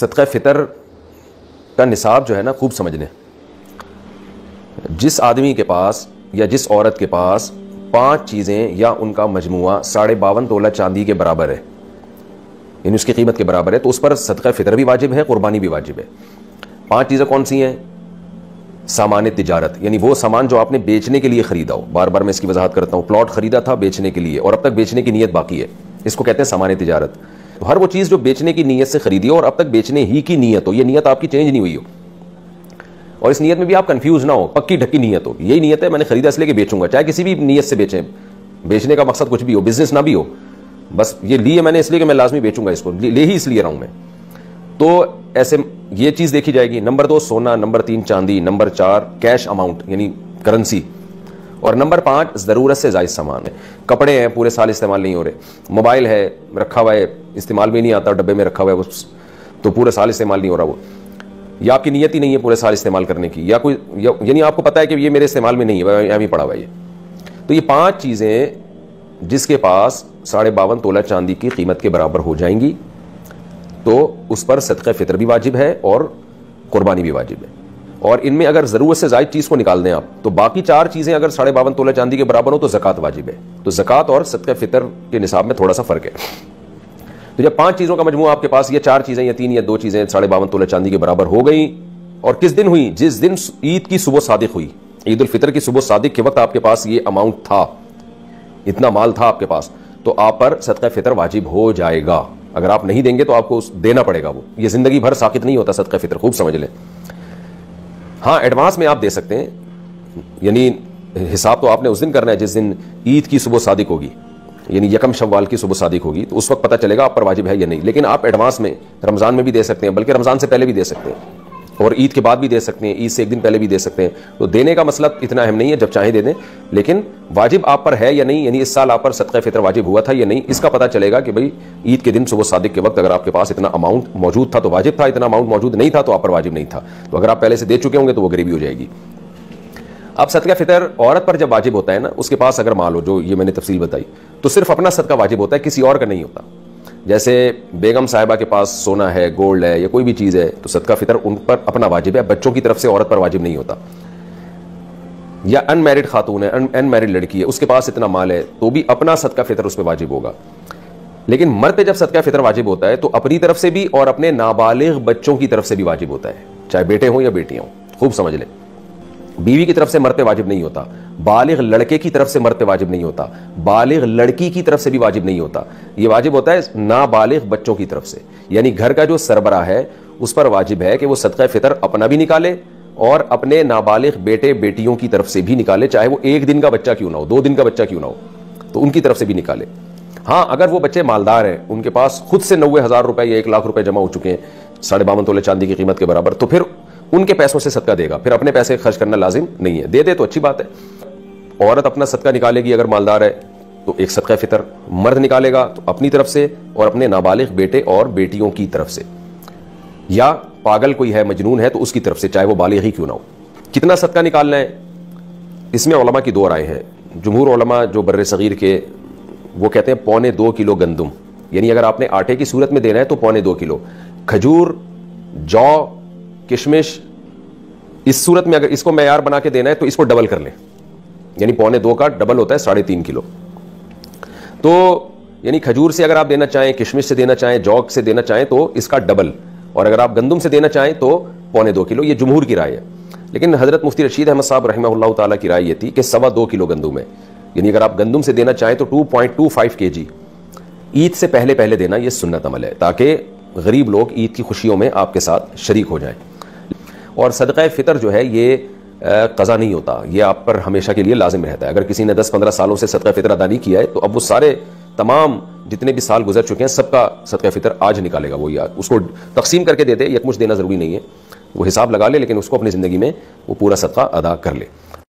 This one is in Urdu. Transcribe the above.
صدقہ فطر کا نصاب جو ہے نا خوب سمجھ لیں. جس آدمی کے پاس یا جس عورت کے پاس 5 چیزیں یا ان کا مجموعہ 52.5 تولہ چاندی کے برابر ہے، یعنی اس کی قیمت کے برابر ہے، تو اس پر صدقہ فطر بھی واجب ہے، قربانی بھی واجب ہے. 5 چیزیں کون سی ہیں؟ سامان تجارت، یعنی وہ سامان جو آپ نے بیچنے کے لیے خریدا ہو. بار بار میں اس کی وضاحت کرتا ہوں. پلاٹ خریدا تھا بیچنے کے لیے اور اب تک بیچنے کی نیت باقی ہے، اس کو کہتے ہیں سامان تجارت. تو ہر وہ چیز جو بیچنے کی نیت سے خریدی ہو اور اب تک بیچنے ہی کی نیت ہو، یہ نیت آپ کی چینج نہیں ہوئی ہو، اور اس نیت میں بھی آپ کنفیوز نہ ہو، پکی ڈھکی نیت ہو. یہی نیت ہے میں نے خریدا اس لیے کہ بیچوں گا، چاہے کسی بھی نیت سے بیچیں، بیچنے کا مقصد کچھ بھی ہو، بزنس نہ بھی ہو، بس یہ لیے میں نے اس لیے کہ میں لازمی بیچوں گا، اس کو لے ہی اس لیے رہا ہوں میں. تو ایسے یہ چیز دیکھی جائے گی. نمبر 2 سونا، نمبر 3 چاندی، نمبر 4 کیش اماؤنٹ یعنی کرنسی، اور نمبر 5 ضرورت سے زائد سامان ہے. کپڑے ہیں پورے سال استعمال نہیں ہو رہے، موبائل ہے رکھا ہوا ہے استعمال بھی نہیں آتا، ڈبے میں رکھا ہوا ہے تو پورے سال استعمال نہیں ہو رہا وہ، یا آپ کی نیت ہی نہیں ہے پورے سال استعمال کرنے کی، یا کوئی یعنی آپ کو پتا ہے کہ یہ میرے استعمال میں نہیں ہے، یہاں بھی پڑا ہوا ہے یہ. تو یہ 5 چیزیں جس کے پاس 52.5 تولہ چاندی کی قیمت کے برابر ہو جائیں گی تو اس پر صدقہ فطر بھی واجب ہے اور قربانی بھی واجب ہے. اور ان میں اگر ضرورت سے زائد چیز کو نکال دیں آپ تو باقی 4 چیزیں اگر 52.5 تولہ چاندی کے برابر ہو تو زکوٰۃ واجب ہے. تو زکوٰۃ اور صدقہ فطر کے نصاب میں تھوڑا سا فرق ہے. تو جب 5 چیزوں کا مجموعہ آپ کے پاس یہ 4 چیزیں یا 3 یا 2 چیزیں 52.5 تولہ چاندی کے برابر ہو گئیں، اور کس دن ہوئی؟ جس دن عید کی صبح صادق ہوئی، عید الفطر کی صبح صادق کے وقت آپ کے پاس یہ اماؤنٹ تھا، اتنا مال تھا آپ کے پاس، تو آپ پر صدقہ فطر واجب ہو جائے گا. اگر آپ نہیں دیں گے تو آپ کو دینا پڑے گا. وہ یہ زندگی بھر ساقط نہیں ہوتا صدقہ فطر، خوب سمجھ لیں. ہاں ایڈوانس میں آپ دے سکتے ہیں، یعنی حساب تو آپ نے اس دن کرنا ہے جس دن عید کی صبح صادق ہوگی، یعنی 1 شوال کی صبح صادق ہوگی، تو اس وقت پتہ چلے گا آپ پر واجب ہے یا نہیں. لیکن آپ ایڈوانس میں رمضان میں بھی دے سکتے ہیں، بلکہ رمضان سے پہلے بھی دے سکتے ہیں، اور عید کے بعد بھی دے سکتے ہیں، عید سے 1 دن پہلے بھی دے سکتے ہیں. تو دینے کا مسئلہ اتنا اہم نہیں ہے، جب چاہیں دے دیں. لیکن واجب آپ پر ہے یا نہیں، یعنی اس سال آپ پر صدقہ فطر واجب ہوا تھا یا نہیں، اس کا پتہ چلے گا کہ بھئی عید کے دن صبح صادق کے وقت اگر آپ کے پاس اتنا اماؤنٹ موجود تھا تو واجب تھا، اتنا اماؤنٹ موجود نہیں تھا تو آپ پر واجب نہیں تھا. تو اگر آپ پہلے سے دے چکے ہوں گے تو وہ غریبی ہو جائے گی. اب صدقہ فطر عورت پر جب واجب ہوتا ہے نا، اس کے پاس اگر مال ہو، جو یہ میں نے تفصیل بتائی، تو صرف اپنا صدقہ واجب ہوتا ہے، کسی اور کا نہیں ہوتا. جیسے بیگم صاحبہ کے پاس سونا ہے، گولڈ ہے یا کوئی بھی چیز ہے تو صدقہ فطر ان پر اپنا واجب ہے، بچوں کی طرف سے عورت پر واجب نہیں ہوتا. یا ان میرڈ خاتون ہے، ان میرڈ لڑکی ہے، اس کے پاس اتنا مال ہے تو بھی اپنا صدقہ فطر اس پہ واجب ہوگا. لیکن مرد پہ جب صدقہ فطر واجب ہوتا ہے تو اپنی طرف سے بھی اور اپنے نابالغ بچوں کی طرف سے بھی واجب ہوتا ہے، چاہے بیٹے ہوں یا بیٹیاں ہوں. خوب سمجھ لیں. بیوی کی طرف سے مرد پہ واجب نہیں ہوتا، بالغ لڑکے کی طرف سے مرد پہ واجب نہیں ہوتا، بالغ لڑکی کی طرف سے بھی واجب نہیں ہوتا. یہ واجب ہوتا ہے نابالغ بچوں کی طرف سے، یعنی گھر کا جو سربراہ ہے اس پر واجب ہے کہ وہ صدقہ فطر اپنا بھی نکالے اور اپنے نابالغ بیٹے بیٹیوں کی طرف سے بھی نکالے، چاہے وہ 1 دن کا بچہ کیوں نہ ہو، 2 دن کا بچہ کیوں نہ ہو، تو ان کی طرف سے بھی نکالے. ہاں اگر وہ بچے مالدار ہیں، ان کے پاس خود سے 90,000 روپے یا 1 لاکھ روپے جمع ہو چکے ہیں 52.5 تولہ چاندی کی قیمت کے برابر، تو پھر ان کے پیسوں سے صدقہ دے گا، پھر اپنے پیسے خرچ کرنا لازم نہیں ہے. دے دے تو اچھی بات ہے. عورت اپنا صدقہ نکالے گی اگر مالدار ہے تو ایک صدقہ فطر، مرد نکالے گا تو اپنی طرف سے اور اپنے نابالغ بیٹے اور بیٹیوں کی طرف سے، یا پاگل کوئی ہے مجنون ہے تو اس کی طرف سے، چاہے وہ بالغ ہی کیوں نہ ہو. کتنا صدقہ نکالنا ہے اس میں علماء کی 2 رائے ہیں. جمہور علماء جو بر صغیر کے وہ کہتے ہیں 1.25 کلو گندم، یعنی اگر آپ نے آٹے کی صورت میں دینا ہے تو 1.25 کلو. کھجور، جو، کشمش، اس صورت میں اگر اس کو معیار بنا کے دینا ہے تو اس کو ڈبل کر لیں، یعنی 1.25 کا ڈبل ہوتا ہے 3.5 کلو. تو یعنی کھجور سے اگر آپ دینا چاہیں، کشمش سے دینا چاہیں، جو سے دینا چاہیں تو اس کا ڈبل، اور اگر آپ گندم سے دینا چاہیں تو 1.25 کلو. یہ جمہور کی رائے ہے. لیکن حضرت مفتی رشید احمد صاحب رحمہ اللہ تعالیٰ کی رائے یہ تھی کہ 2.25 کلو گندم ہے، یعنی اگر آپ گندم سے دینا چاہیں تو 2.25 kg عید سے پہلے پہلے دینا، یہ سنت عمل ہے تاکہ غریب لوگ عید کی خوشیوں میں آپ کے ساتھ شریک ہو جائیں. اور صدقہ فطر جو ہے یہ قضا نہیں ہوتا، یہ آپ پر ہمیشہ کے لیے لازم رہتا ہے. اگر کسی نے 10-15 سالوں سے صدقہ فطر ادا نہیں کیا ہے تو اب وہ سارے تمام جتنے بھی سال گزر چکے ہیں سب کا صدقہ فطر آج نکالے گا. وہ یا اس کو تقسیم کر کے دے دے، یکمشت دینا ضروری نہیں ہے، وہ حساب لگا لے لیکن اس کو اپنی زندگی میں وہ پورا صدقہ ادا کر لے.